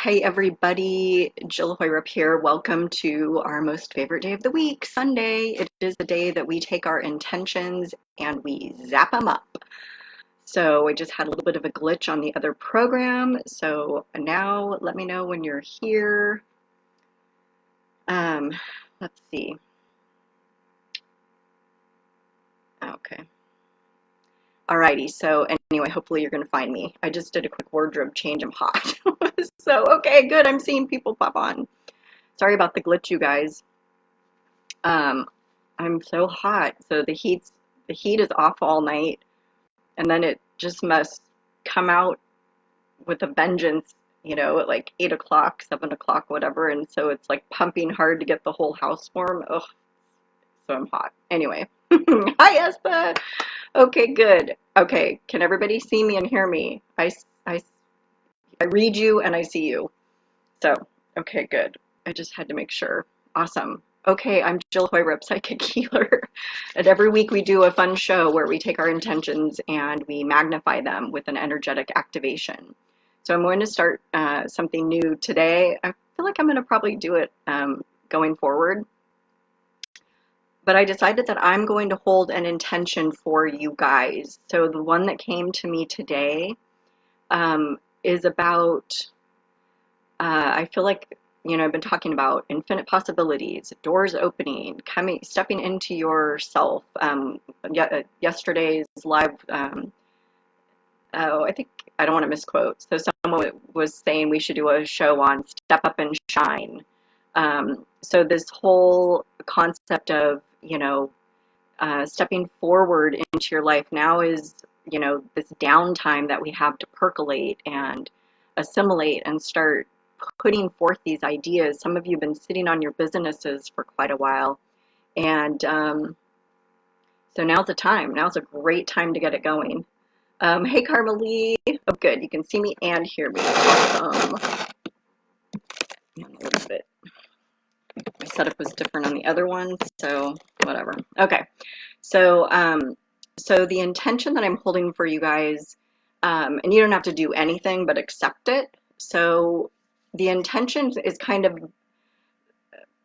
Hi everybody, Jill Hoyrup here. Welcome to our most favorite day of the week, Sunday. It is the day that we take our intentions and we zap them up. So I just had a little bit of a glitch on the other program. So now let me know when you're here. Um, let's see. Okay. Alrighty, so anyway, hopefully you're going to find me. I just did a quick wardrobe change. I'm hot. So, okay, good. I'm seeing people pop on. Sorry about the glitch, you guys. Um, I'm so hot. So the heat is off all night, and then it just must come out with a vengeance, at like 8 o'clock, 7 o'clock, whatever. And so it's like pumping hard to get the whole house warm. Ugh, so I'm hot. Anyway, hi Espa. Okay, good. Okay, can everybody see me and hear me? I read you and I see you. So, okay, good. I just had to make sure. Awesome. Okay, I'm Jill Hoyrup, Psychic Healer. And every week we do a fun show where we take our intentions and we magnify them with an energetic activation. So I'm going to start something new today. I feel like I'm going to probably do it going forward. But I decided that I'm going to hold an intention for you guys. So the one that came to me today is about I feel like, I've been talking about infinite possibilities, doors opening, stepping into yourself. Yesterday's live, I think, I don't want to misquote. So someone was saying we should do a show on step up and shine. So this whole concept of, stepping forward into your life now is, this downtime that we have to percolate and assimilate and start putting forth these ideas. Some of you have been sitting on your businesses for quite a while, and so now's the time. Now's a great time to get it going. Hey, Carmelie. Oh, good. You can see me and hear me. Awesome. A little bit. My setup was different on the other one, so whatever. Okay. So, so the intention that I'm holding for you guys, and you don't have to do anything but accept it. So the intention is kind of,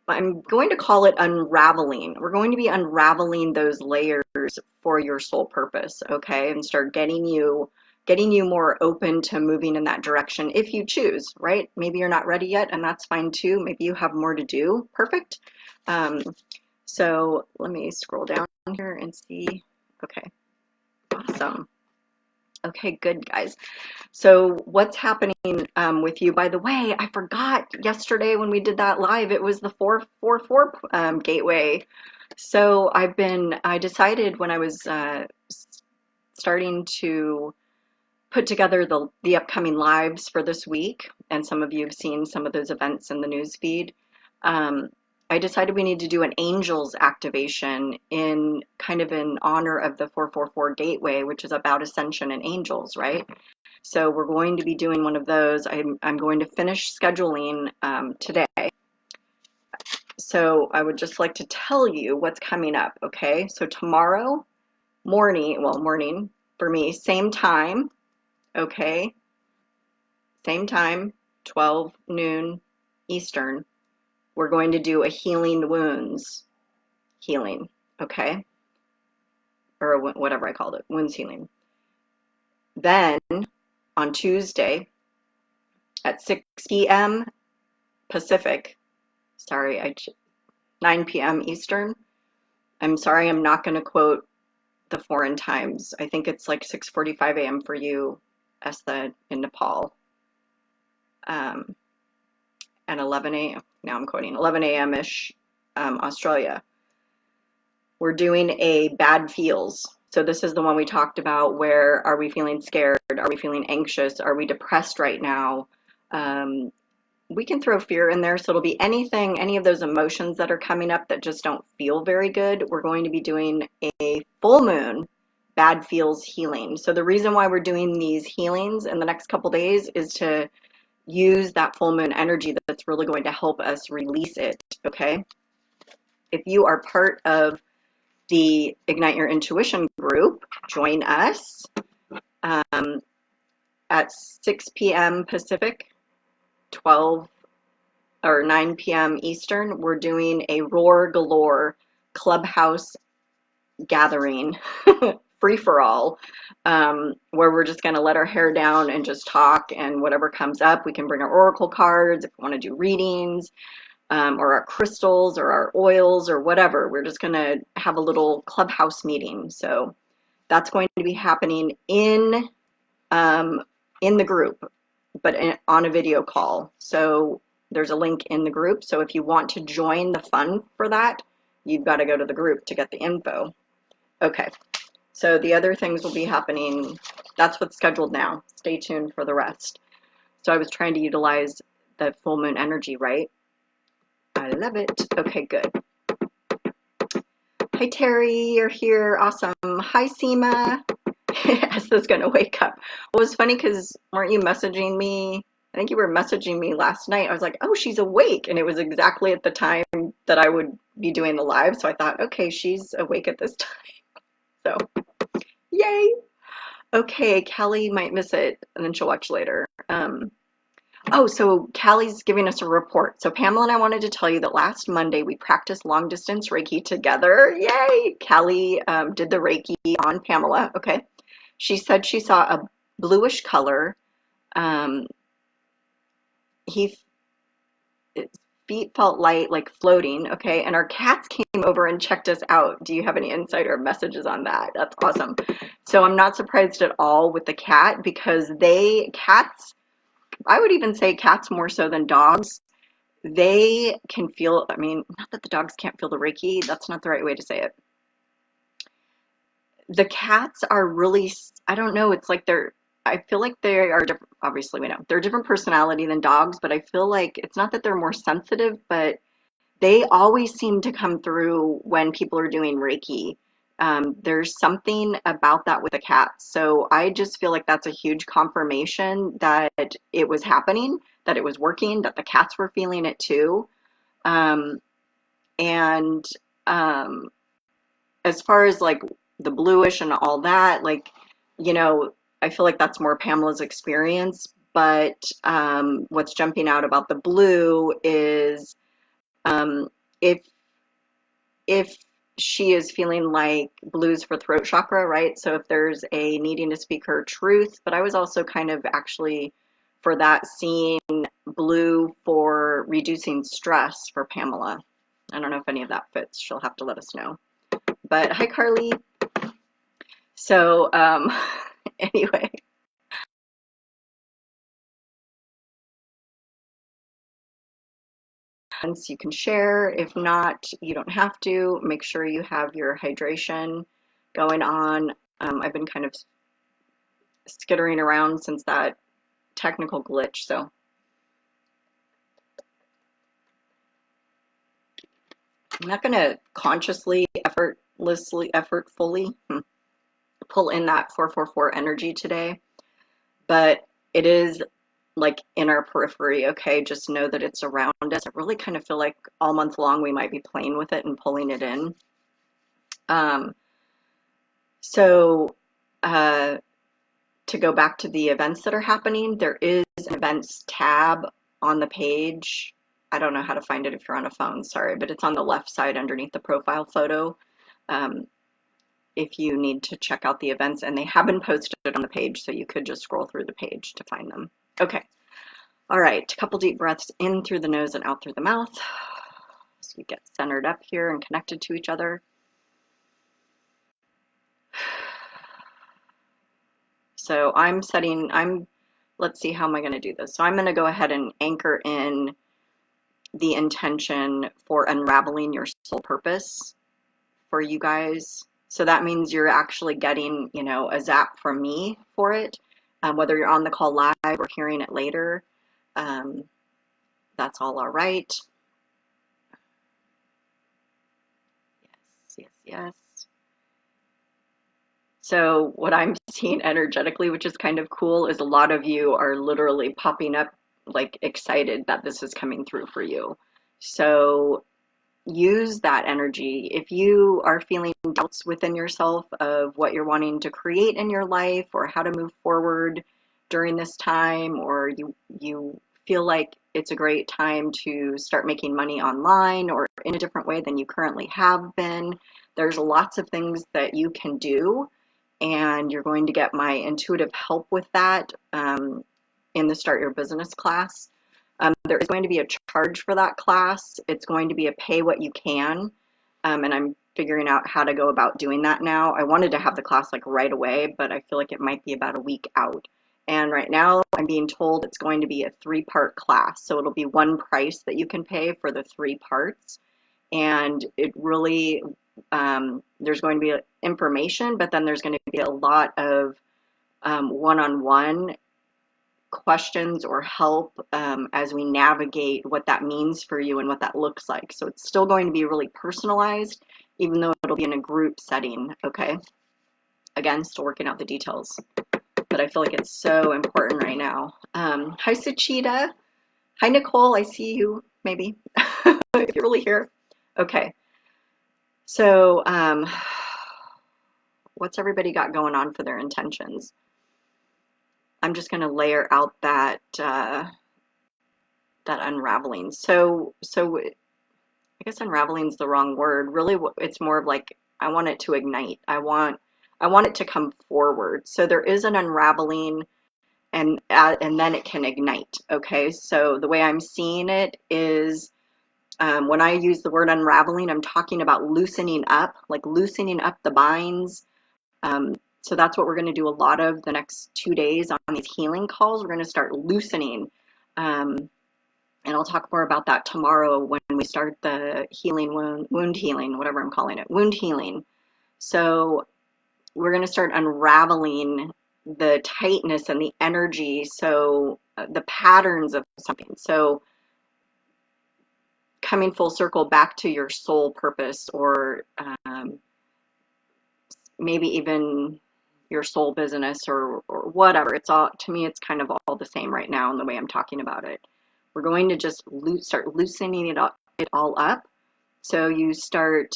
I'm going to call it unraveling. We're going to be unraveling those layers for your soul purpose, okay? And start getting you more open to moving in that direction if you choose, right? Maybe you're not ready yet, and that's fine too. Maybe you have more to do. Perfect. So let me scroll down here and see. Okay, awesome. Okay, good, guys. So what's happening with you? By the way, I forgot yesterday when we did that live, it was the 444 gateway. So I decided when I was starting to put together the upcoming lives for this week, and some of you have seen some of those events in the news feed. I decided we need to do an angels activation in kind of in honor of the 444 gateway, which is about ascension and angels, right? So we're going to be doing one of those. I'm going to finish scheduling today. So I would just like to tell you what's coming up, okay? So tomorrow morning for me, same time, okay? Same time, 12 noon Eastern. We're going to do a healing wounds healing, okay? Or whatever I called it, wounds healing. Then on Tuesday at 6 p.m. Pacific, 9 p.m. Eastern. I'm sorry, I'm not going to quote the foreign times. I think it's like 6:45 a.m. for you, Estha, in Nepal. And 11 a.m. Now I'm quoting 11 a.m.-ish, Australia. We're doing a bad feels. So this is the one we talked about where are we feeling scared? Are we feeling anxious? Are we depressed right now? We can throw fear in there. So it'll be anything, any of those emotions that are coming up that just don't feel very good. We're going to be doing a full moon bad feels healing. So the reason why we're doing these healings in the next couple days is to use that full moon energy that's really going to help us release it, okay? If you are part of the Ignite Your Intuition group, join us at 6 p.m. Pacific, 12 or 9 p.m. Eastern, we're doing a Roar Galore Clubhouse gathering, free for all, where we're just going to let our hair down and just talk, and whatever comes up, we can bring our oracle cards if we want to do readings, or our crystals or our oils or whatever. We're just going to have a little clubhouse meeting. So that's going to be happening in the group, but on a video call. So there's a link in the group. So if you want to join the fun for that, you've got to go to the group to get the info. Okay, so the other things will be happening. That's what's scheduled now. Stay tuned for the rest. So I was trying to utilize the full moon energy, right? I love it. Okay, good. Hi, Terry, you're here. Awesome. Hi, Seema. Esther's gonna wake up. Well, it was funny because weren't you messaging me? I think you were messaging me last night. I was like, oh, she's awake. And it was exactly at the time that I would be doing the live. So I thought, okay, she's awake at this time. So, yay. Okay, Callie might miss it and then she'll watch later. Oh, so Callie's giving us a report. So Pamela and I wanted to tell you that last Monday we practiced long distance Reiki together. Yay! Callie did the Reiki on Pamela. Okay. She said she saw a bluish color. Um, his feet felt light, like floating. Okay. And our cats came over and checked us out. Do you have any insight or messages on that? That's awesome. So I'm not surprised at all with the cat because cats, I would even say cats more so than dogs. They can feel, I mean, not that the dogs can't feel the Reiki, that's not the right way to say it. The cats are really, I don't know, it's like I feel like they are different, obviously we know, they're a different personality than dogs, but I feel like it's not that they're more sensitive, but they always seem to come through when people are doing Reiki. There's something about that with the cats. So I just feel like that's a huge confirmation that it was happening, that it was working, that the cats were feeling it too. Um, and as far as like the bluish and all that, like, I feel like that's more Pamela's experience. But what's jumping out about the blue is if if she is feeling like blues for throat chakra, right? So if there's a needing to speak her truth, but I was also kind of actually for that seeing blue for reducing stress for Pamela. I don't know if any of that fits. She'll have to let us know. But hi, Carly. So anyway. You can share. If not, you don't have to. Make sure you have your hydration going on. I've been kind of skittering around since that technical glitch, so I'm not going to consciously, effortfully pull in that 444 energy today, but it is like in our periphery, okay? Just know that it's around us. I really kind of feel like all month long we might be playing with it and pulling it in. So to go back to the events that are happening, there is an events tab on the page. I don't know how to find it if you're on a phone, sorry, but it's on the left side underneath the profile photo. If you need to check out the events, and they have been posted on the page, so you could just scroll through the page to find them. Okay. All right, a couple deep breaths in through the nose and out through the mouth. So we get centered up here and connected to each other. So let's see, how am I going to do this? So I'm going to go ahead and anchor in the intention for unraveling your soul purpose for you guys. So that means you're actually getting, a zap from me for it, whether you're on the call live or hearing it later. That's all right. Yes, yes, yes. So what I'm seeing energetically, which is kind of cool, is a lot of you are literally popping up like excited that this is coming through for you. So use that energy. If you are feeling doubts within yourself of what you're wanting to create in your life or how to move forward during this time, or you feel like it's a great time to start making money online or in a different way than you currently have been. There's lots of things that you can do, and you're going to get my intuitive help with that in the Start Your Business class. There is going to be a charge for that class. It's going to be a pay what you can, and I'm figuring out how to go about doing that now. I wanted to have the class like right away, but I feel like it might be about a week out. And right now I'm being told it's going to be a 3-part class. So it'll be one price that you can pay for the 3 parts. And it really, there's going to be information, but then there's going to be a lot of one-on-one questions or help as we navigate what that means for you and what that looks like. So it's still going to be really personalized, even though it'll be in a group setting, okay? Again, still working out the details, but I feel like it's so important right now. Hi, Suchita. Hi, Nicole. I see you, maybe, if you're really here. Okay. So what's everybody got going on for their intentions? I'm just going to layer out that that unraveling. So I guess unraveling is the wrong word. Really, it's more of like I want it to ignite. I want it to come forward. So there is an unraveling, and then it can ignite. Okay, so the way I'm seeing it is when I use the word unraveling, I'm talking about loosening up, like loosening up the binds. So that's what we're going to do a lot of the next 2 days on these healing calls. We're going to start loosening. And I'll talk more about that tomorrow when we start the healing, wound healing, whatever I'm calling it, wound healing. So we're going to start unraveling the tightness and the energy, so the patterns of something. So coming full circle back to your soul purpose, or maybe even your soul business, or whatever. It's all, to me, it's kind of all the same right now in the way I'm talking about it. We're going to just start loosening it all up. So you start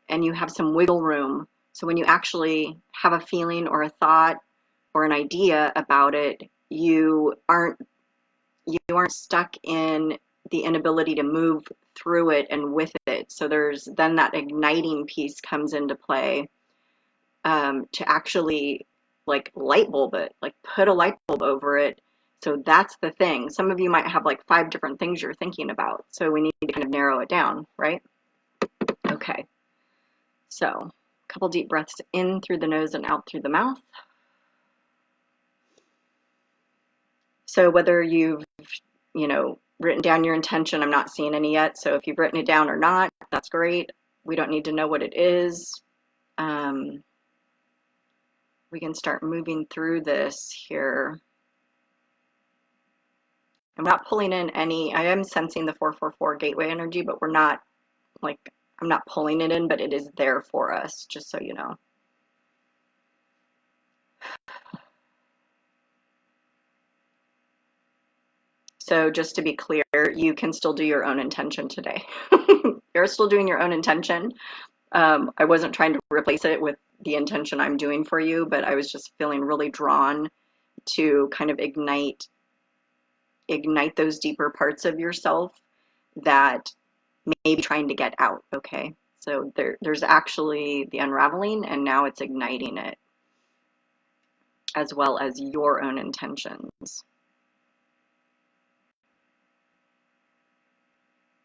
and you have some wiggle room. So when you actually have a feeling or a thought or an idea about it, you aren't stuck in the inability to move through it and with it. So there's then that igniting piece comes into play, to actually like light bulb it, like put a light bulb over it. So that's the thing. Some of you might have like 5 different things you're thinking about. So we need to kind of narrow it down, right? Okay. So a couple deep breaths in through the nose and out through the mouth. So whether you've, written down your intention, I'm not seeing any yet. So if you've written it down or not, that's great. We don't need to know what it is. We can start moving through this here. I'm not pulling in any, I am sensing the 444 gateway energy, but we're not, like, I'm not pulling it in, but it is there for us, just so you know. So just to be clear, you can still do your own intention today. You're still doing your own intention. I wasn't trying to replace it with the intention I'm doing for you, but I was just feeling really drawn to kind of ignite those deeper parts of yourself that may be trying to get out, okay? So there's actually the unraveling, and now it's igniting it, as well as your own intentions.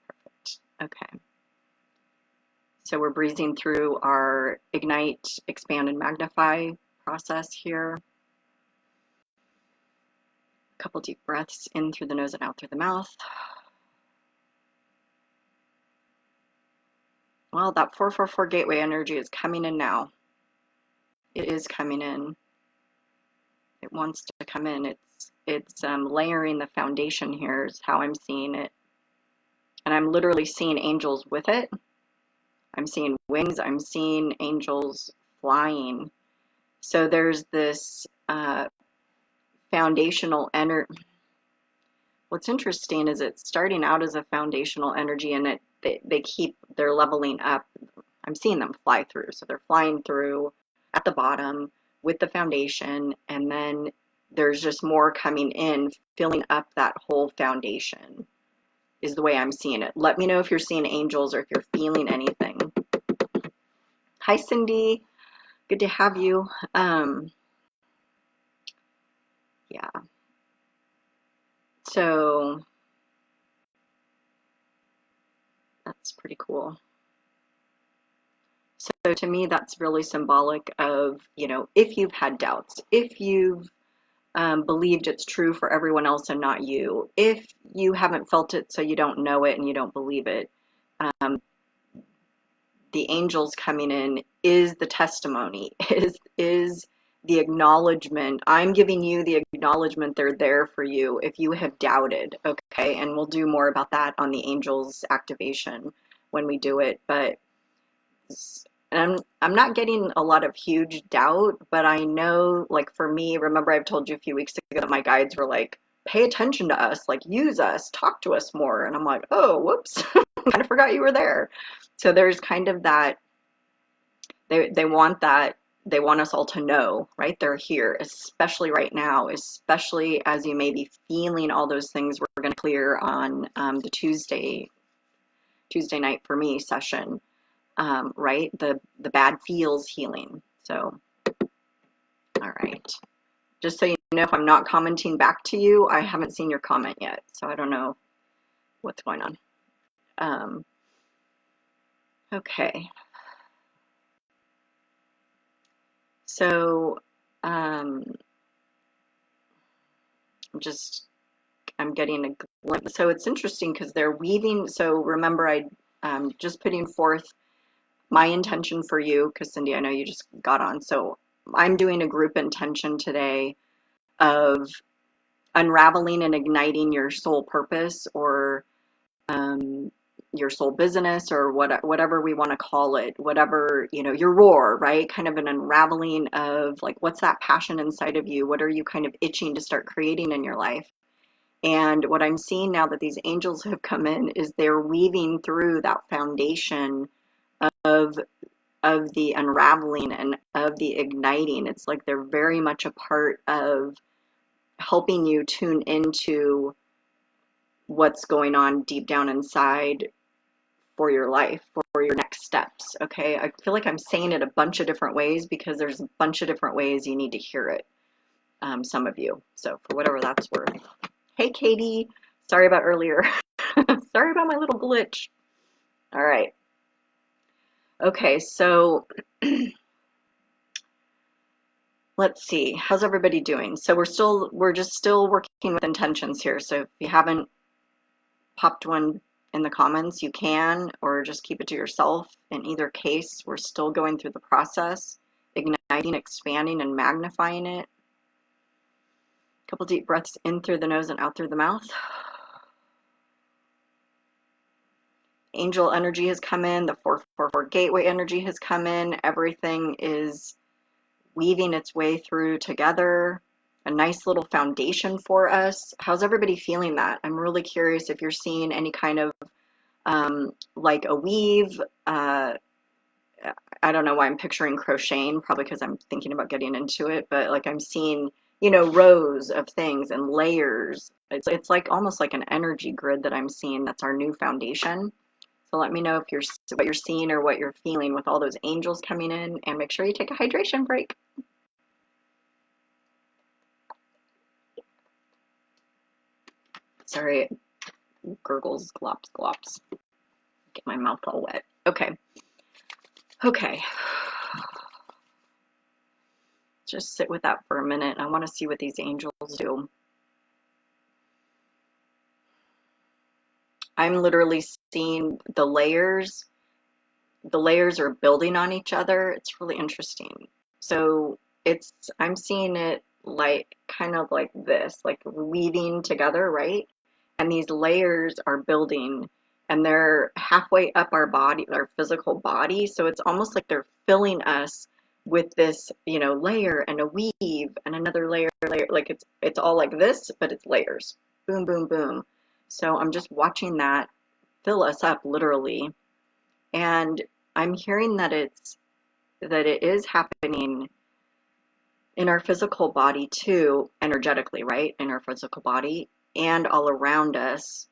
Perfect. Okay. So we're breezing through our ignite, expand, and magnify process here. A couple deep breaths in through the nose and out through the mouth. Well, that 444 gateway energy is coming in now. It is coming in. It wants to come in. It's layering the foundation here is how I'm seeing it. And I'm literally seeing angels with it. I'm seeing wings. I'm seeing angels flying. So there's this foundational energy. What's interesting is it's starting out as a foundational energy, and they're leveling up. I'm seeing them fly through. So they're flying through at the bottom with the foundation, and then there's just more coming in, filling up that whole foundation is the way I'm seeing it. Let me know if you're seeing angels or if you're feeling anything. Hi, Cindy. Good to have you. Yeah. So that's pretty cool. So to me, that's really symbolic of, if you've had doubts, if you've believed it's true for everyone else and not you, if you haven't felt it so you don't know it and you don't believe it, um, the angels coming in is the testimony, is the acknowledgement. I'm giving you the acknowledgement they're there for you if you have doubted, okay? And we'll do more about that on the angels activation when we do it, but I'm not getting a lot of huge doubt, but I know, like for me, remember I've told you a few weeks ago that my guides were like, pay attention to us, like use us, talk to us more. And I'm like, oh, whoops, kind of forgot you were there. So there's kind of that, they want that, they want us all to know, right? They're here, especially right now, especially as you may be feeling all those things we're going to clear on the Tuesday night for me session. Right? The bad feels healing. So, all right. Just so you know, if I'm not commenting back to you, I haven't seen your comment yet, so I don't know what's going on. Okay. So, I'm getting a glimpse. So it's interesting because they're weaving. So remember, I just putting forth my intention for you, because Cindy, I know you just got on. So I'm doing a group intention today of unraveling and igniting your soul purpose, or your soul business, or whatever we want to call it, whatever, your roar, right? Kind of an unraveling of like, what's that passion inside of you? What are you kind of itching to start creating in your life? And what I'm seeing now that these angels have come in is they're weaving through that foundation of the unraveling and of the igniting. It's like they're very much a part of helping you tune into what's going on deep down inside for your life, for your next steps. Okay, I feel like I'm saying it a bunch of different ways because there's a bunch of different ways you need to hear it, some of you. So for whatever that's worth. Hey, Katie, sorry about earlier. Sorry about my little glitch. All right. Okay, so let's see. How's everybody doing? So we're just still working with intentions here. So if you haven't popped one in the comments, you can, or just keep it to yourself. In either case, we're still going through the process, igniting, expanding, and magnifying it. A couple deep breaths in through the nose and out through the mouth. Angel energy has come in, the 444 gateway energy has come in, everything is weaving its way through together. A nice little foundation for us. How's everybody feeling that? I'm really curious if you're seeing any kind of like a weave. I don't know why I'm picturing crocheting, probably because I'm thinking about getting into it, but like I'm seeing, rows of things and layers. It's like almost like an energy grid that I'm seeing. That's our new foundation. So let me know if what you're seeing or what you're feeling with all those angels coming in, and make sure you take a hydration break. Sorry, gurgles, glops, glops. Get my mouth all wet. Okay. Just sit with that for a minute. I want to see what these angels do. I'm literally seeing the layers. The layers are building on each other. It's really interesting. So I'm seeing it like kind of like this, like weaving together, right? And these layers are building, and they're halfway up our body, our physical body. So it's almost like they're filling us with this, layer and a weave and another layer. Like it's all like this, but it's layers. Boom, boom, boom. So I'm just watching that fill us up literally. And I'm hearing that it is happening in our physical body too, energetically, right? In our physical body and all around us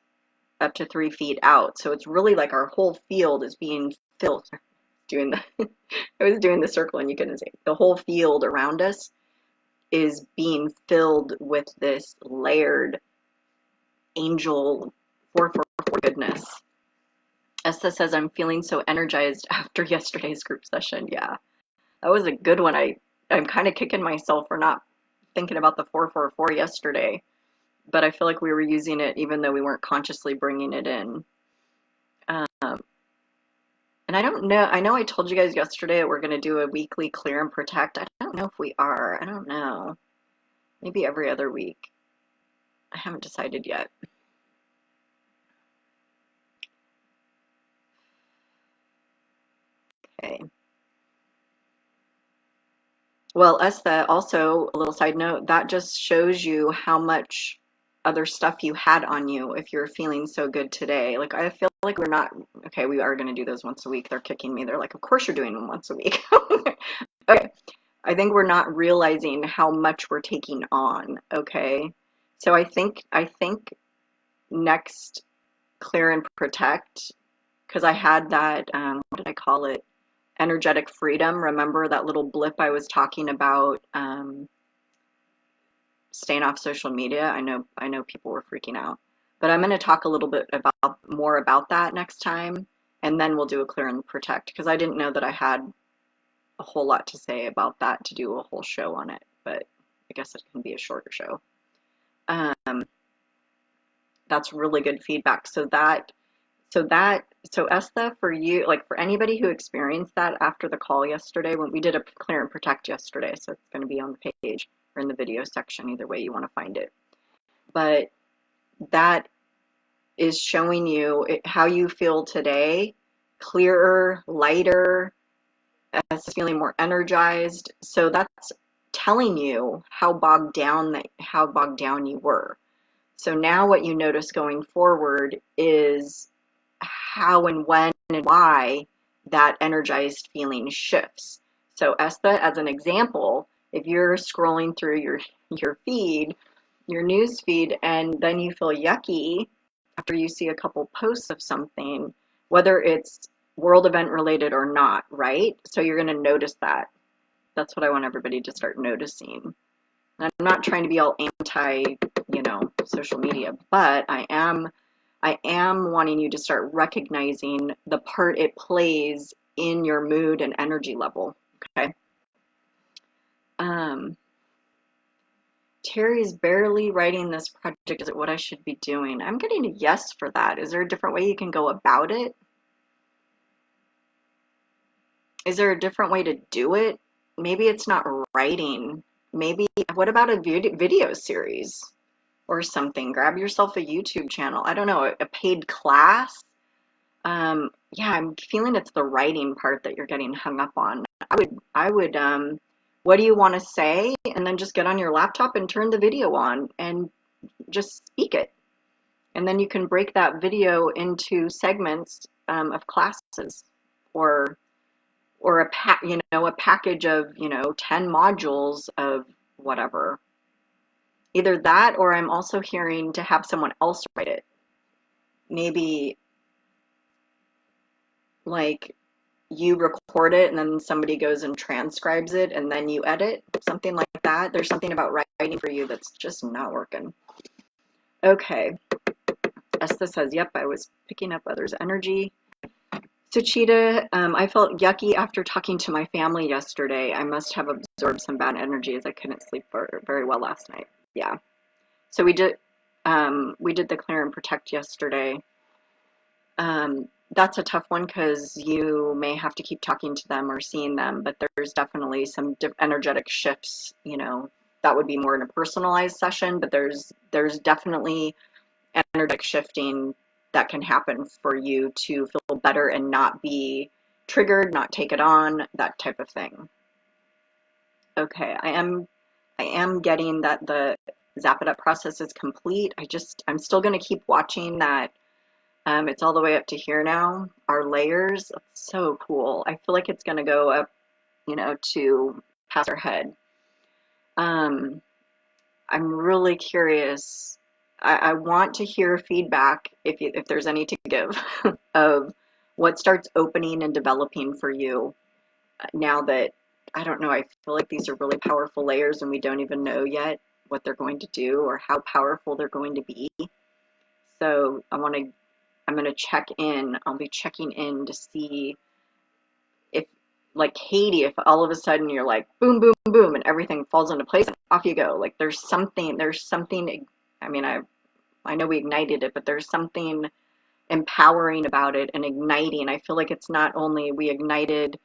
up to 3 feet out. So it's really like our whole field is being filled. Doing the, I was doing the circle and you couldn't see. The whole field around us is being filled with this layered angel 444 goodness. Esther says, I'm feeling so energized after yesterday's group session. Yeah, that was a good one. I'm kind of kicking myself for not thinking about the 444 yesterday, but I feel like we were using it even though we weren't consciously bringing it in. And I don't know, I know I told you guys yesterday that we're going to do a weekly clear and protect. I don't know if we are. I don't know. Maybe every other week. I haven't decided yet. Okay. Well, Esther, also a little side note, that just shows you how much other stuff you had on you if you're feeling so good today. Like, I feel like we're not, okay, we are going to do those once a week. They're kicking me. They're like, of course you're doing them once a week. Okay. I think we're not realizing how much we're taking on. Okay. So I think next clear and protect, because I had that, what did I call it? Energetic freedom. Remember that little blip I was talking about, staying off social media? I know people were freaking out, but I'm going to talk a little bit about more about that next time, and then we'll do a clear and protect, because I didn't know that I had a whole lot to say about that to do a whole show on it, but I guess it can be a shorter show. Um, that's really good feedback. So Esther, for you, like for anybody who experienced that after the call yesterday, when we did a clear and protect yesterday, so it's going to be on the page or in the video section, either way you want to find it. But that is showing you how you feel today, clearer, lighter, feeling more energized. So that's telling you how bogged down you were. So now what you notice going forward is how and when and why that energized feeling shifts. So Esther, as an example, if you're scrolling through your feed, your news feed, and then you feel yucky after you see a couple posts of something, whether it's world event related or not, right? So you're going to notice that. That's what I want everybody to start noticing. And I'm not trying to be all anti, social media, but I am wanting you to start recognizing the part it plays in your mood and energy level. Okay. Terry's barely writing this project. Is it what I should be doing? I'm getting a yes for that. Is there a different way you can go about it? Is there a different way to do it? Maybe it's not writing. Maybe, what about a video series or something? Grab yourself a YouTube channel. I don't know, a paid class. Yeah, I'm feeling it's the writing part that you're getting hung up on. I would, what do you want to say? And then just get on your laptop and turn the video on and just speak it. And then you can break that video into segments of classes, or a package of 10 modules of whatever. Either that, or I'm also hearing to have someone else write it. Maybe like you record it and then somebody goes and transcribes it and then you edit, something like that. There's something about writing for you that's just not working. Okay. Esther says, yep, I was picking up others' energy. Suchita, I felt yucky after talking to my family yesterday. I must have absorbed some bad energy as I couldn't sleep very well last night. Yeah. So we did the clear and protect yesterday. That's a tough one because you may have to keep talking to them or seeing them, but there's definitely some energetic shifts, that would be more in a personalized session, but there's definitely energetic shifting that can happen for you to feel better and not be triggered, not take it on, that type of thing. Okay, I am getting that the Zap It Up process is complete. I'm still going to keep watching that. It's all the way up to here now. Our layers, so cool. I feel like it's going to go up, to past our head. Um, I'm really curious. I want to hear feedback if there's any to give of what starts opening and developing for you now that I don't know. I feel like these are really powerful layers, and we don't even know yet what they're going to do or how powerful they're going to be. So I'm going to check in. I'll be checking in to see if, like Katie, if all of a sudden you're like boom, boom, boom, and everything falls into place and off you go. Like there's something. I mean, I know we ignited it, but there's something empowering about it and igniting. I feel like it's not only we ignited,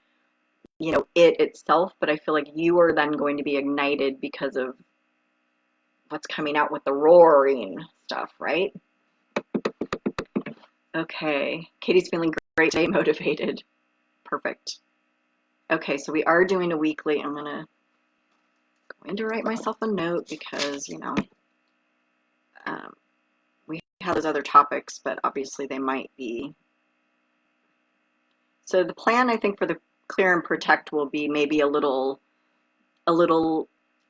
it itself, but I feel like you are then going to be ignited because of what's coming out with the roaring stuff, right? Okay. Katie's feeling great today, motivated. Perfect. Okay, so we are doing a weekly. I'm gonna go in to write myself a note because, um, we have those other topics, but obviously they might be. So the plan, I think, for the clear and protect will be maybe a little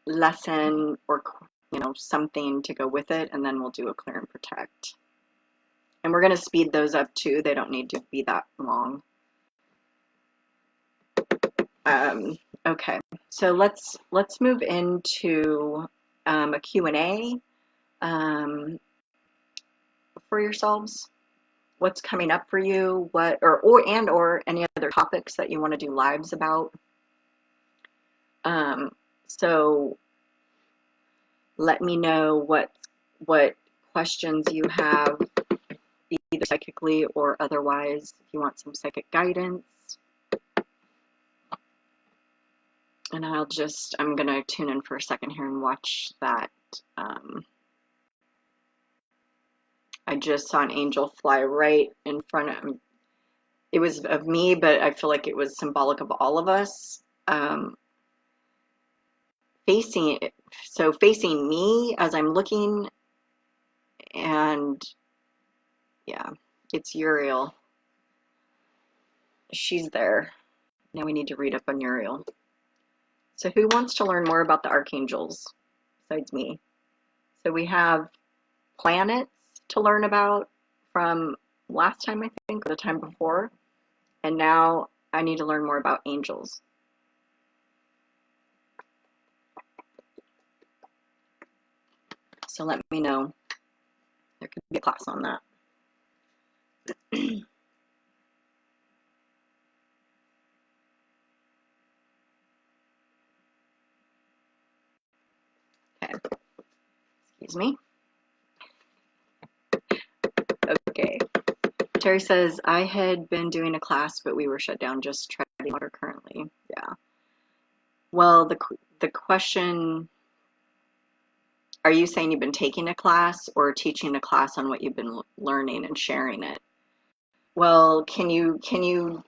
lesson or, something to go with it, and then we'll do a clear and protect. And we're going to speed those up too. They don't need to be that long. Okay, so let's move into a Q&A for yourselves. What's coming up for you? What or any other topics that you want to do lives about? So let me know what questions you have, either psychically or otherwise. If you want some psychic guidance. And I'm going to tune in for a second here and watch that. I just saw an angel fly right in front of me. It was of me, but I feel like it was symbolic of all of us. Facing me as I'm looking, and yeah, it's Uriel. She's there. Now we need to read up on Uriel. So who wants to learn more about the archangels besides me? So we have planets to learn about from last time, I think, or the time before. And now I need to learn more about angels. So let me know. There could be a class on that. Okay. Excuse me. Okay. Terry says, I had been doing a class, but we were shut down. Just treading water currently. Yeah. Well, the question, are you saying you've been taking a class or teaching a class on what you've been learning and sharing it? Well, can you,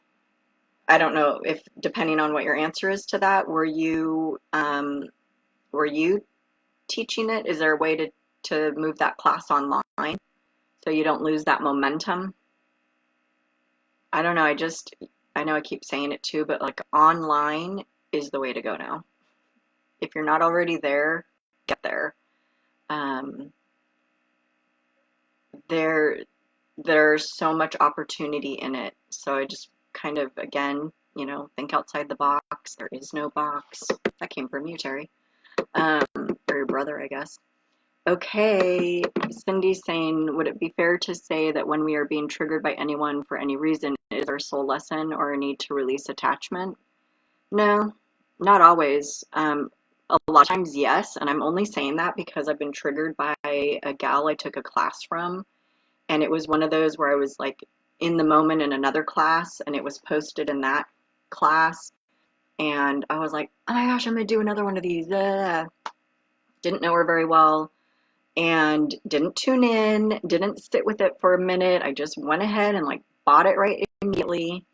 I don't know if, depending on what your answer is to that, were you teaching it? Is there a way to move that class online so you don't lose that momentum? I don't know. I know I keep saying it too, but like online is the way to go now. If you're not already there, get there. There's so much opportunity in it. So I just kind of, again, think outside the box. There is no box. That came from you, Terry. Or your brother, I guess. Okay, Cindy's saying, would it be fair to say that when we are being triggered by anyone for any reason, it is our soul lesson or a need to release attachment? No, not always. A lot of times, yes, and I'm only saying that because I've been triggered by a gal I took a class from, and it was one of those where I was like in the moment in another class, and it was posted in that class, and I was like, oh my gosh, I'm gonna do another one of these. Didn't know her very well and didn't tune in, didn't sit with it for a minute. I just went ahead and like bought it right immediately.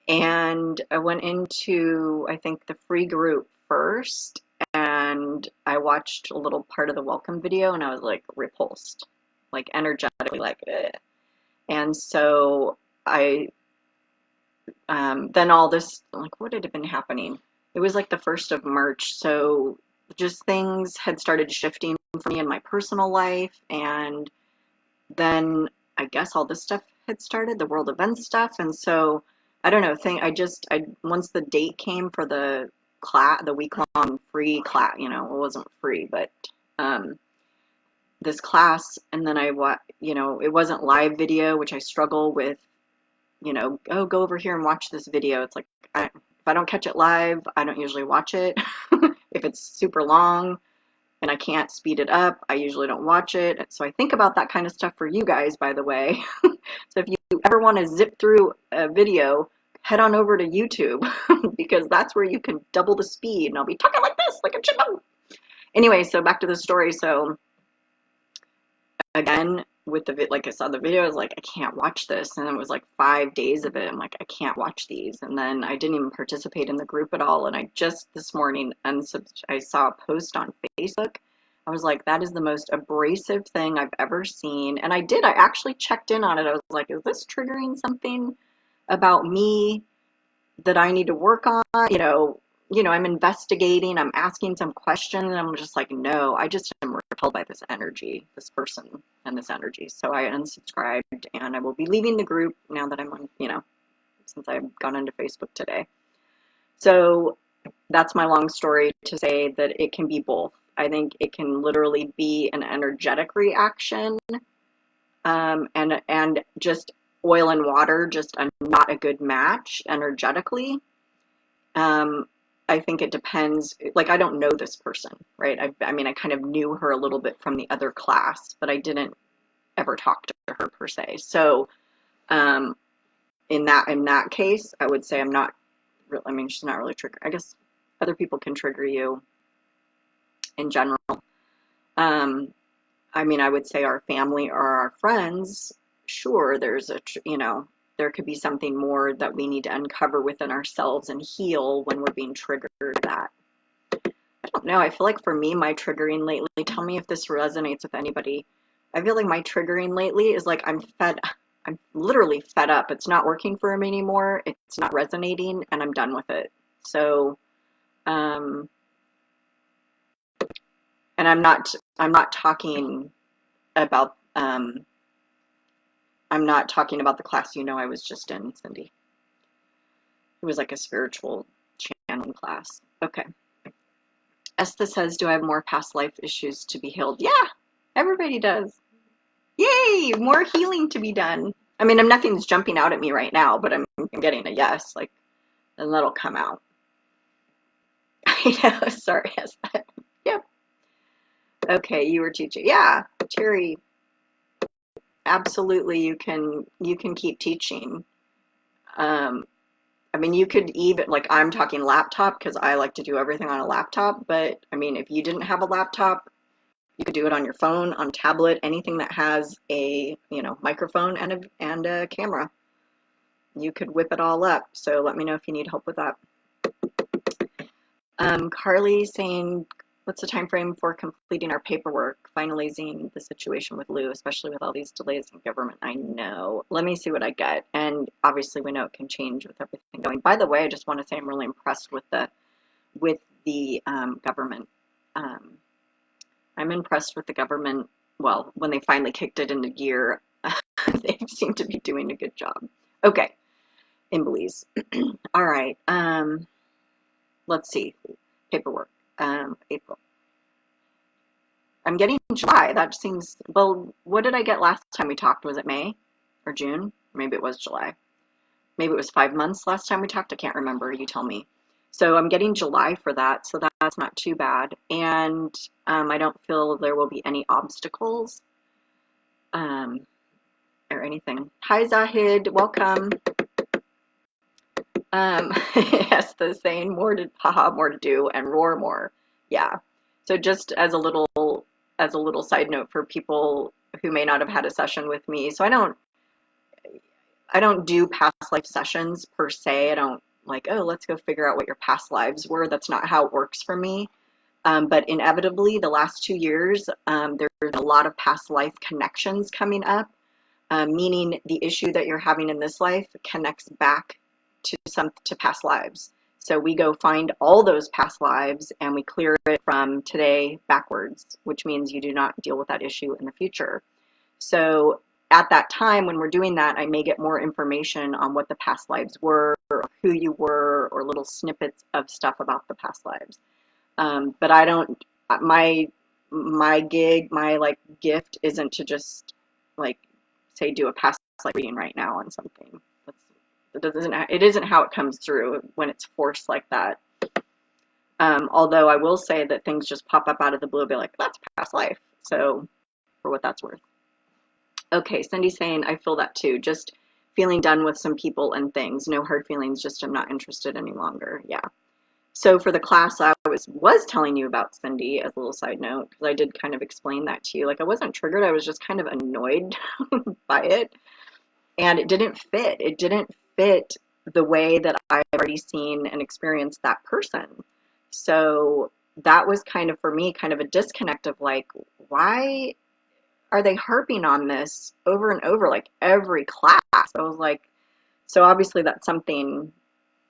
And I went into, I think, the free group first, and I watched a little part of the welcome video, and I was like repulsed, like energetically, like, eh. And so then all this, like, what had been happening? It was like the 1st of March, so just things had started shifting for me in my personal life, and then I guess all this stuff had started, the world event stuff, and so I don't know, I once the date came for the class, the week-long free class, you know, it wasn't free, but um, this class, and then you know, it wasn't live video, which I struggle with, you know, oh, go over here and watch this video. It's like, if I don't catch it live, I don't usually watch it. If it's super long and I can't speed it up, I usually don't watch it. So I think about that kind of stuff for you guys, by the way. So if you ever want to zip through a video, head on over to YouTube because that's where you can double the speed and I'll be talking like this, like a chipmunk. Anyway, so back to the story. So again, with like I saw the video, I was like, I can't watch this. And it was like 5 days of it. I'm like, I can't watch these. And then I didn't even participate in the group at all. And I just this morning, I saw a post on Facebook. I was like, that is the most abrasive thing I've ever seen. And I actually checked in on it. I was like, is this triggering something about me that I need to work on? I'm investigating, I'm asking some questions, and I'm just like, no, I just am repelled by this energy, this person and this energy. So I unsubscribed, and I will be leaving the group now that I'm on, since I've gone into Facebook today. So that's my long story to say that it can be both. I think it can literally be an energetic reaction, and just oil and water, just not a good match energetically. I think it depends. Like, I don't know this person, right? I mean, I kind of knew her a little bit from the other class, but I didn't ever talk to her per se. So, in that case, I would say I'm not. I mean, she's not really triggered. I guess other people can trigger you in general. I mean, I would say our family or our friends. Sure, there's there could be something more that we need to uncover within ourselves and heal when we're being triggered that. I don't know. I feel like for me, my triggering lately, tell me if this resonates with anybody. I feel like my triggering lately is like I'm literally fed up. It's not working for me anymore. It's not resonating and I'm done with it. So, and I'm not talking about, I'm not talking about the class I was just in, Cindy. It was like a spiritual channeling class. Okay. Esther says, do I have more past life issues to be healed? Yeah, everybody does. Yay, more healing to be done. I mean, nothing's jumping out at me right now, but I'm getting a yes, like, and that'll come out. I know, sorry, Esther. Yep. Okay, you were teaching. Yeah, Terry, absolutely, you can keep teaching. I mean, you could even, like, I'm talking laptop because I like to do everything on a laptop, but I mean, if you didn't have a laptop, you could do it on your phone, on tablet, anything that has a, microphone and a camera. You could whip it all up. So let me know if you need help with that. Carly saying, what's the time frame for completing our paperwork, finalizing the situation with Lou, especially with all these delays in government? I know. Let me see what I get. And obviously we know it can change with everything going. By the way, I just want to say I'm really impressed with the government. I'm impressed with the government. Well, when they finally kicked it into gear, they seem to be doing a good job. Okay, in Belize. All right. Let's see. Paperwork. April. I'm getting July. That seems, well, what did I get last time we talked? Was it May or June? Maybe it was July. Maybe it was 5 months last time we talked. I can't remember. You tell me. So I'm getting July for that. So that's not too bad. And I don't feel there will be any obstacles or anything. Hi, Zahid. Welcome. Yes, the saying, more to do and roar more. Yeah. So just as a little side note for people who may not have had a session with me. So I don't do past life sessions per se. I don't like, oh, let's go figure out what your past lives were. That's not how it works for me. But inevitably, the last 2 years, there's a lot of past life connections coming up, meaning the issue that you're having in this life connects back to past lives. So we go find all those past lives and we clear it from today backwards, which means you do not deal with that issue in the future. So at that time when we're doing that, I may get more information on what the past lives were, or who you were, or little snippets of stuff about the past lives. But I don't, my gig, my like gift isn't to just like say do a past life reading right now on something. It isn't how it comes through when it's forced like that. Although I will say that things just pop up out of the blue, be like, that's past life. So for what that's worth. Okay, Cindy's saying, I feel that too. Just feeling done with some people and things. No hard feelings, just I'm not interested any longer. Yeah. So for the class I was telling you about, Cindy, as a little side note, because I did kind of explain that to you. Like I wasn't triggered, I was just kind of annoyed by it. And it didn't fit. It didn't fit the way that I've already seen and experienced that person. So that was kind of, for me, kind of a disconnect of like, why are they harping on this over and over, like every class? I was like, so obviously that's something,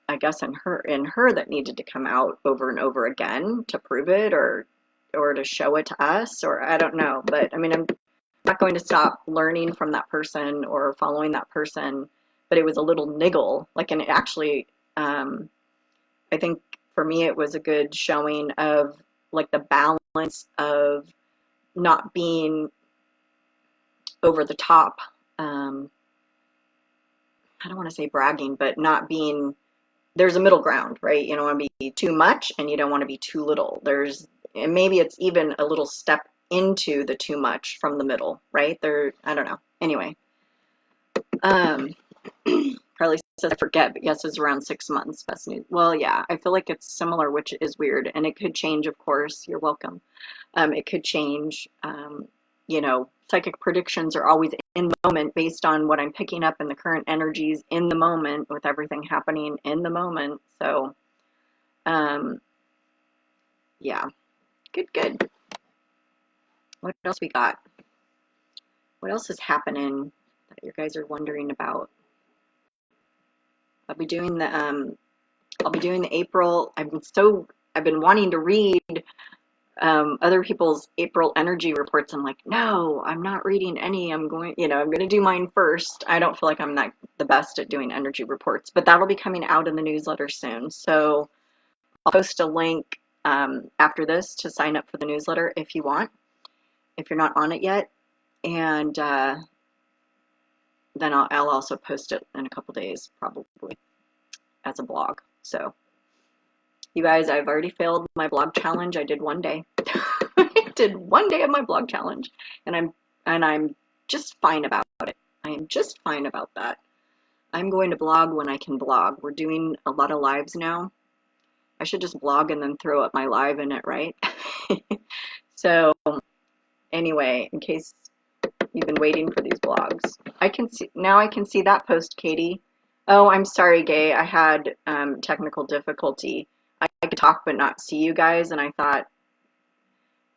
I guess, in her that needed to come out over and over again to prove it, or to show it to us, or I don't know. But I mean, I'm not going to stop learning from that person or following that person. But it was a little niggle, like, and it actually, I think for me it was a good showing of like the balance of not being over the top. I don't want to say bragging, but not being, there's a middle ground, right? You don't want to be too much and you don't want to be too little. And maybe it's even a little step into the too much from the middle, right? I don't know. Anyway, Carly says, I forget, but yes, it's around 6 months. Best news. Well, yeah, I feel like it's similar, which is weird. And it could change, of course. You're welcome. It could change. Psychic predictions are always in the moment based on what I'm picking up in the current energies in the moment with everything happening in the moment. So, yeah, good. What else we got? What else is happening that you guys are wondering about? I'll be doing the April. I've been wanting to read other people's April energy reports. I'm like, no, I'm not reading any. I'm going to do mine first. I don't feel like I'm the best at doing energy reports, but that'll be coming out in the newsletter soon. So I'll post a link after this to sign up for the newsletter if you want, if you're not on it yet. And then I'll also post it in a couple days, probably, as a blog. So you guys, I've already failed my blog challenge. I did one day. I did one day of my blog challenge, and I'm just fine about it. I am just fine about that. I'm going to blog when I can blog. We're doing a lot of lives now. I should just blog and then throw up my live in it, right? So anyway, in case you've been waiting for these blogs, I can see that post, Katie. Oh, I'm sorry, Gay. I had technical difficulty. I could talk but not see you guys, and I thought,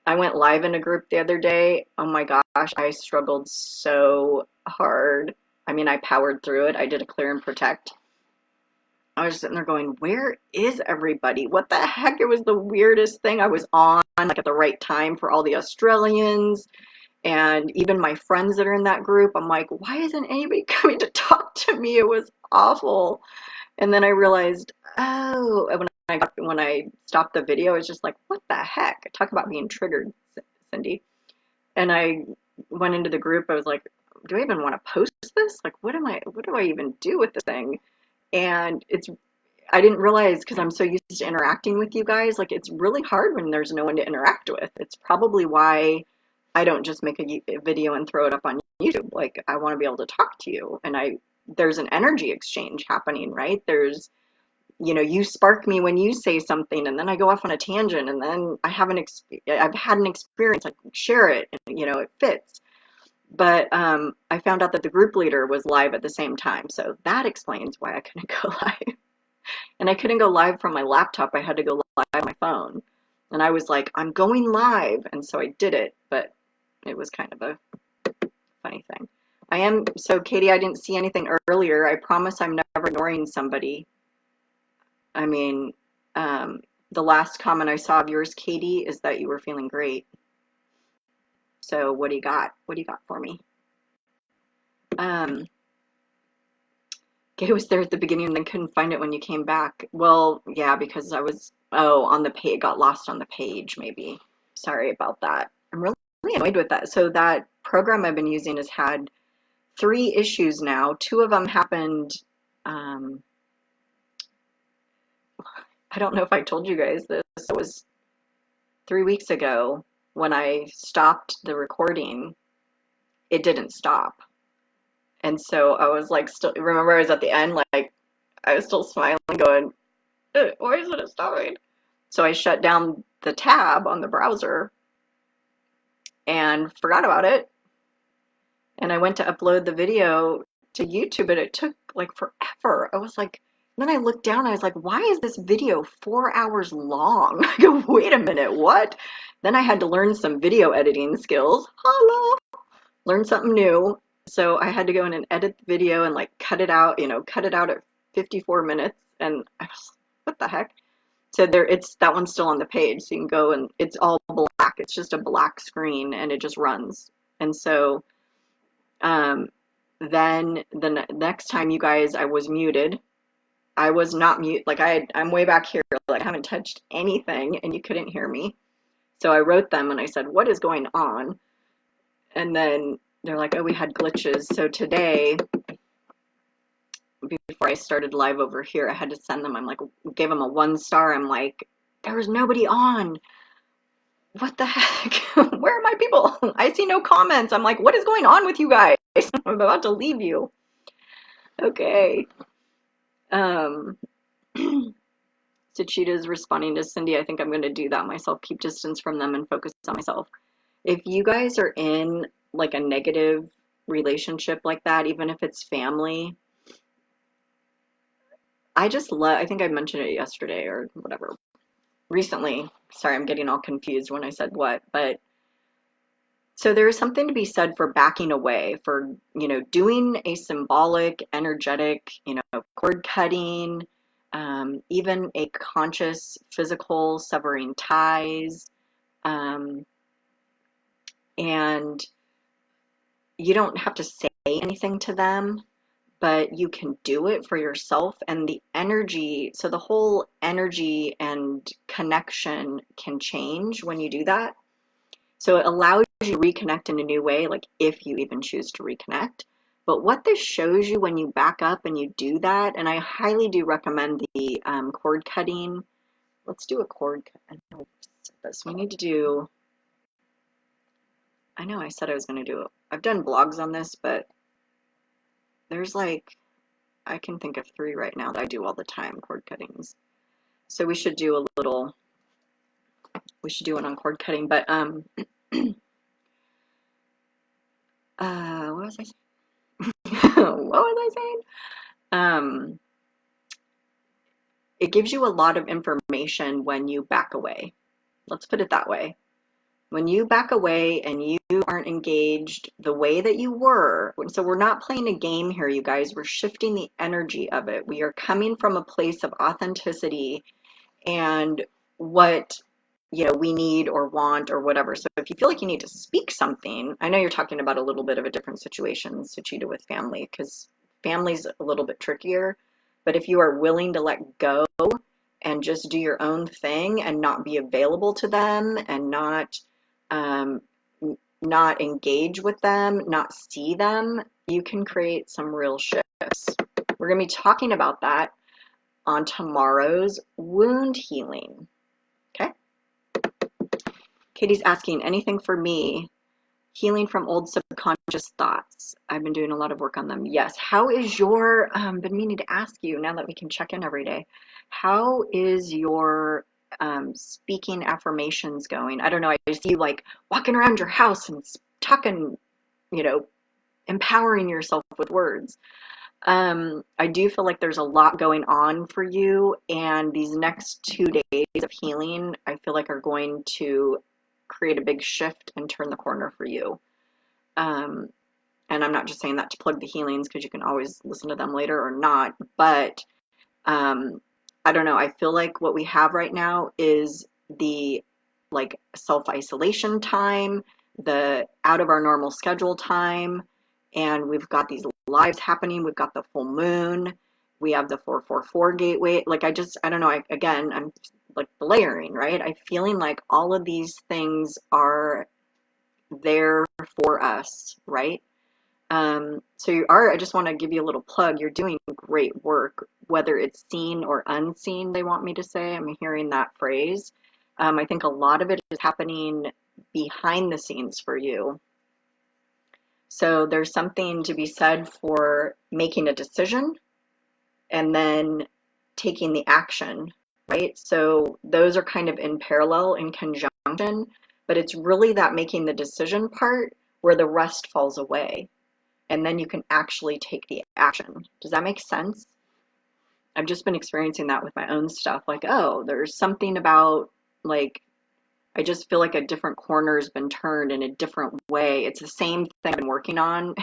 I went live in a group the other day. Oh my gosh, I struggled so hard. I mean, I powered through it. I did a clear and protect. I was sitting there going, where is everybody? What the heck? It was the weirdest thing. I was on like at the right time for all the Australians and even my friends that are in that group. I'm like, why isn't anybody coming to talk to me? It was awful. And then I realized, oh, when I stopped the video, I was just like, what the heck? Talk about being triggered, Cindy. And I went into the group. I was like, do I even want to post this? Like, what do I even do with this thing? And I didn't realize, because I'm so used to interacting with you guys, like it's really hard when there's no one to interact with. It's probably why I don't just make a video and throw it up on YouTube. Like, I want to be able to talk to you, and there's an energy exchange happening, right? You spark me when you say something, and then I go off on a tangent, and then I've had an experience, I can share it, and it fits. But I found out that the group leader was live at the same time, so that explains why I couldn't go live. And I couldn't go live from my laptop. I had to go live on my phone. And I was like, I'm going live, and so I did it, but it was kind of a funny thing. So Katie, I didn't see anything earlier. I promise I'm never ignoring somebody. I mean, um, the last comment I saw of yours, Katie, is that you were feeling great. So what do you got? What do you got for me? Um, Kay was there at the beginning and then couldn't find it when you came back. Well, yeah, because I was, oh, on the page, got lost on the page, maybe. Sorry about that. I'm really annoyed with that. So that program I've been using has had 3 issues now. 2 of them happened, um, I don't know if I told you guys this. It was 3 weeks ago when I stopped the recording. It didn't stop. And so I was like, still, remember I was at the end, like, I was still smiling, going, why isn't it stopping? So I shut down the tab on the browser and forgot about it. And I went to upload the video to YouTube, but it took like forever. I was like, then I looked down, I was like, why is this video 4 hours long? I go, wait a minute, what? Then I had to learn some video editing skills. Hello. Learn something new. So I had to go in and edit the video and like cut it out, cut it out at 54 minutes. And I was, what the heck? So there, it's that one's still on the page. So you can go and it's all black. It's just a black screen and it just runs. And so um, then the next time you guys, I was muted. I was not mute. Like I'm way back here. Like I haven't touched anything and you couldn't hear me. So I wrote them and I said, what is going on? And then they're like, oh, we had glitches. So today, before I started live over here, I had to send them. I'm like, gave them a 1 star. I'm like, there was nobody on. What the heck? Where are my people? I see no comments. I'm like, what is going on with you guys? I'm about to leave you. Okay. Um, Suchita's responding to Cindy. I think I'm going to do that myself. Keep distance from them and focus on myself. If you guys are in like a negative relationship like that, even if it's family, I think I mentioned it yesterday or whatever, recently. Sorry, I'm getting all confused when I said what, but so there is something to be said for backing away, for, doing a symbolic, energetic, cord cutting, even a conscious physical severing ties. Um, and you don't have to say anything to them, but you can do it for yourself. And the energy, so the whole energy and connection can change when you do that. So it allows you to reconnect in a new way, like if you even choose to reconnect. But what this shows you when you back up and you do that, and I highly do recommend the cord cutting. Let's do a cord cut. I know this. We need to do, I know I said I was going to do it. I've done blogs on this, but there's like, I can think of 3 right now that I do all the time, cord cuttings. So we should do one on cord cutting, but what was I saying? What was I saying? It gives you a lot of information when you back away. Let's put it that way. When you back away and you aren't engaged the way that you were, so we're not playing a game here, you guys. We're shifting the energy of it. We are coming from a place of authenticity and what we need or want or whatever. So if you feel like you need to speak something, I know you're talking about a little bit of a different situation, Suchita, with family, because family's a little bit trickier. But if you are willing to let go and just do your own thing and not be available to them and um, not engage with them, not see them, you can create some real shifts. We're going to be talking about that on tomorrow's wound healing. Okay. Katie's asking, anything for me? Healing from old subconscious thoughts. I've been doing a lot of work on them. Yes. How is your, been meaning to ask you now that we can check in every day, how is your speaking affirmations going? I don't know. I see you like walking around your house and talking, empowering yourself with words. I do feel like there's a lot going on for you, and these next 2 days of healing, I feel like are going to create a big shift and turn the corner for you. And I'm not just saying that to plug the healings, because you can always listen to them later or not, but I don't know, I feel like what we have right now is the like self-isolation time, the out of our normal schedule time, and we've got these lives happening. We've got the full moon, we have the 444 gateway. Like I don't know, again, I'm like layering, right? I'm feeling like all of these things are there for us, right? So you are, I just want to give you a little plug. You're doing great work, whether it's seen or unseen, they want me to say. I'm hearing that phrase. I think a lot of it is happening behind the scenes for you. So there's something to be said for making a decision and then taking the action, right? So those are kind of in parallel, in conjunction, but it's really that making the decision part where the rest falls away. And then you can actually take the action. Does that make sense? I've just been experiencing that with my own stuff. Like, oh, there's something about, like, I just feel like a different corner's been turned in a different way. It's the same thing I've been working on,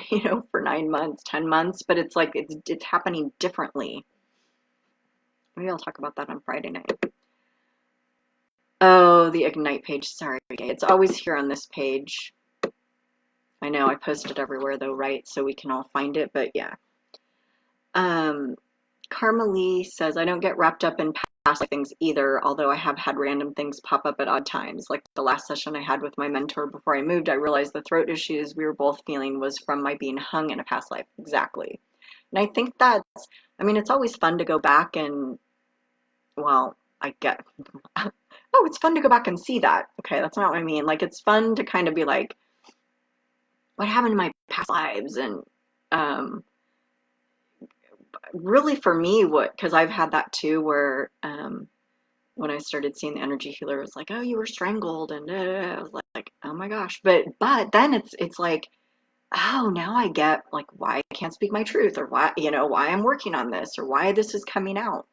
for 9 months, 10 months, but it's like it's happening differently. Maybe I'll talk about that on Friday night. Oh, the Ignite page. Sorry, it's always here on this page. I know I post it everywhere though, right? So we can all find it, but yeah. Karma Lee says, I don't get wrapped up in past things either, although I have had random things pop up at odd times. Like the last session I had with my mentor before I moved, I realized the throat issues we were both feeling was from my being hung in a past life. Exactly. And I think it's always fun to go back and, well, I get, oh, it's fun to go back and see that. Okay, that's not what I mean. Like, it's fun to kind of be like, what happened in my past lives? And, really for me, because I've had that too, where when I started seeing the energy healer, it was like, oh, you were strangled, and I was like, oh my gosh. But then it's like, oh, now I get like why I can't speak my truth, or why I'm working on this, or why this is coming out.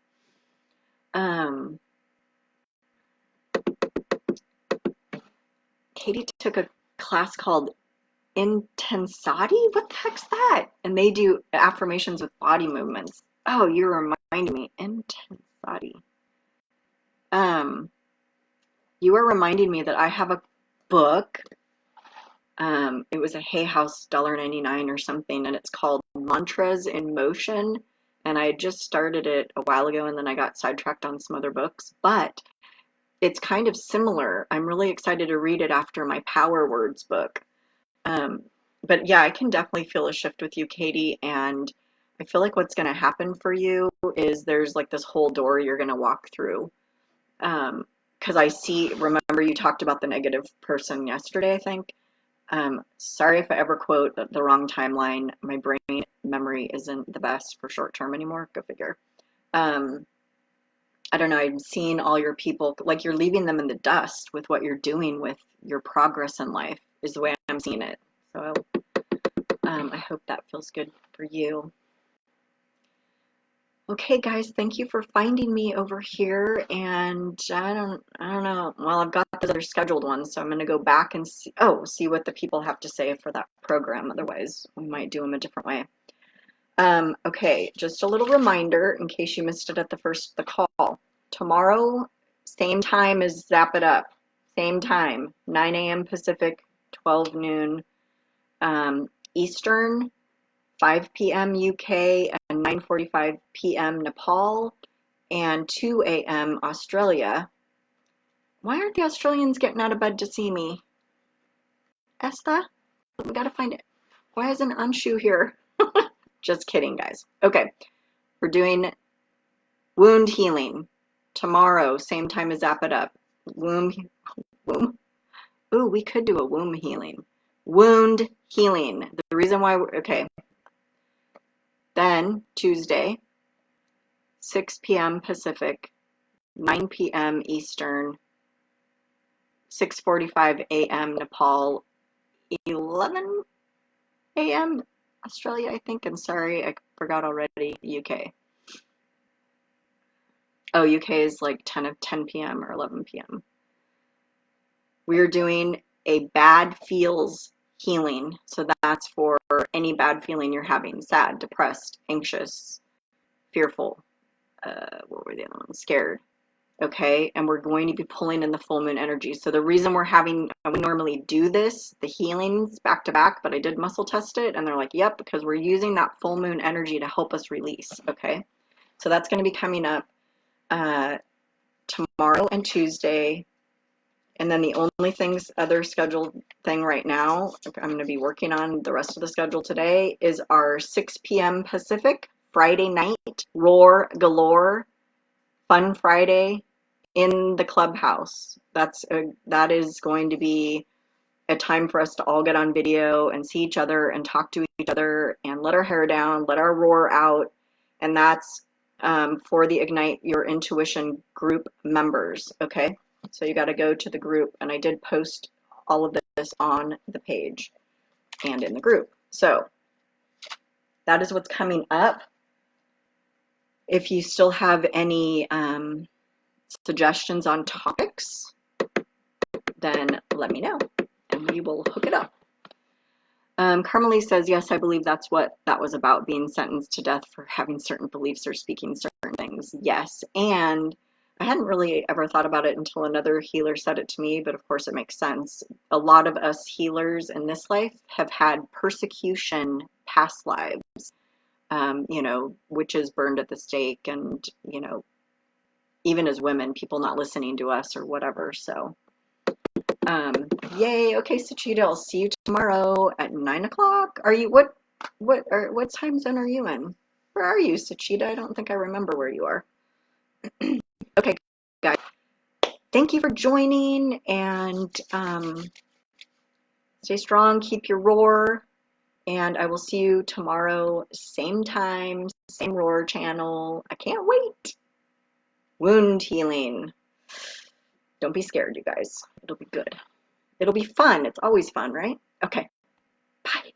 Katie took a class called Intensati. What the heck's that? And they do affirmations with body movements. Oh, you're reminding me. Intensati. You are reminding me that I have a book. It was a Hay House $1.99 or something, and it's called Mantras in Motion. And I had just started it a while ago, and then I got sidetracked on some other books. But it's kind of similar. I'm really excited to read it after my Power Words book. But yeah, I can definitely feel a shift with you, Katie. And I feel like what's going to happen for you is there's like this whole door you're going to walk through. Because remember you talked about the negative person yesterday, I think. Sorry if I ever quote the wrong timeline. My brain memory isn't the best for short term anymore. Go figure. I don't know. I'm seeing all your people, like you're leaving them in the dust with what you're doing with your progress in life, is the way I'm seeing it. So I hope that feels good for you. Okay, guys, thank you for finding me over here. And I don't know. Well, I've got the other scheduled ones, so I'm going to go back and see what the people have to say for that program. Otherwise, we might do them a different way. Okay, just a little reminder in case you missed it at the call. Tomorrow, same time as Zap It Up. Same time, 9 a.m. Pacific, 12 noon Eastern. 5 p.m. UK and 9:45 p.m. Nepal and 2 a.m. Australia. Why aren't the Australians getting out of bed to see me? Esta? We gotta find it. Why isn't Anshu here? Just kidding, guys. Okay, we're doing wound healing tomorrow, same time as Zap It Up. Womb. Ooh, we could do a womb healing. Wound healing. The reason why, okay. Then Tuesday, 6 p.m. Pacific, 9 p.m. Eastern, 6:45 a.m. Nepal, 11 a.m. Australia, I think. And sorry, I forgot already, UK. Oh, UK is like 10 p.m. or 11 p.m. We are doing a bad feels healing. So that's for any bad feeling you're having, sad, depressed, anxious, fearful. what were the other ones? Scared. Okay, and we're going to be pulling in the full moon energy. So the reason we normally do this, the healings back to back, but I did muscle test it and they're like, yep, because we're using that full moon energy to help us release. Okay, so that's going to be coming up tomorrow and Tuesday. And then the only other scheduled thing right now, I'm going to be working on the rest of the schedule today, is our 6 p.m. Pacific Friday night Roar Galore Fun Friday in the clubhouse. That is going to be a time for us to all get on video and see each other and talk to each other and let our hair down, let our roar out, and that's for the Ignite Your Intuition group members. Okay, so you got to go to the group, and I did post all of this on the page and in the group. So that is what's coming up. If you still have any suggestions on topics, then let me know and we will hook it up. Carmelie says, yes, I believe that's what that was about, being sentenced to death for having certain beliefs or speaking certain things. Yes, and I hadn't really ever thought about it until another healer said it to me, but of course it makes sense. A lot of us healers in this life have had persecution past lives, witches burned at the stake, and, even as women, people not listening to us or whatever. So, yay. Okay, Sachita, I'll see you tomorrow at 9 o'clock. Are you, what time zone are you in? Where are you, Sachita? I don't think I remember where you are. Okay, guys, thank you for joining, and stay strong, keep your roar, and I will see you tomorrow, same time, same roar channel. I can't wait. Wound healing. Don't be scared, you guys. It'll be good. It'll be fun. It's always fun, right? Okay. Bye.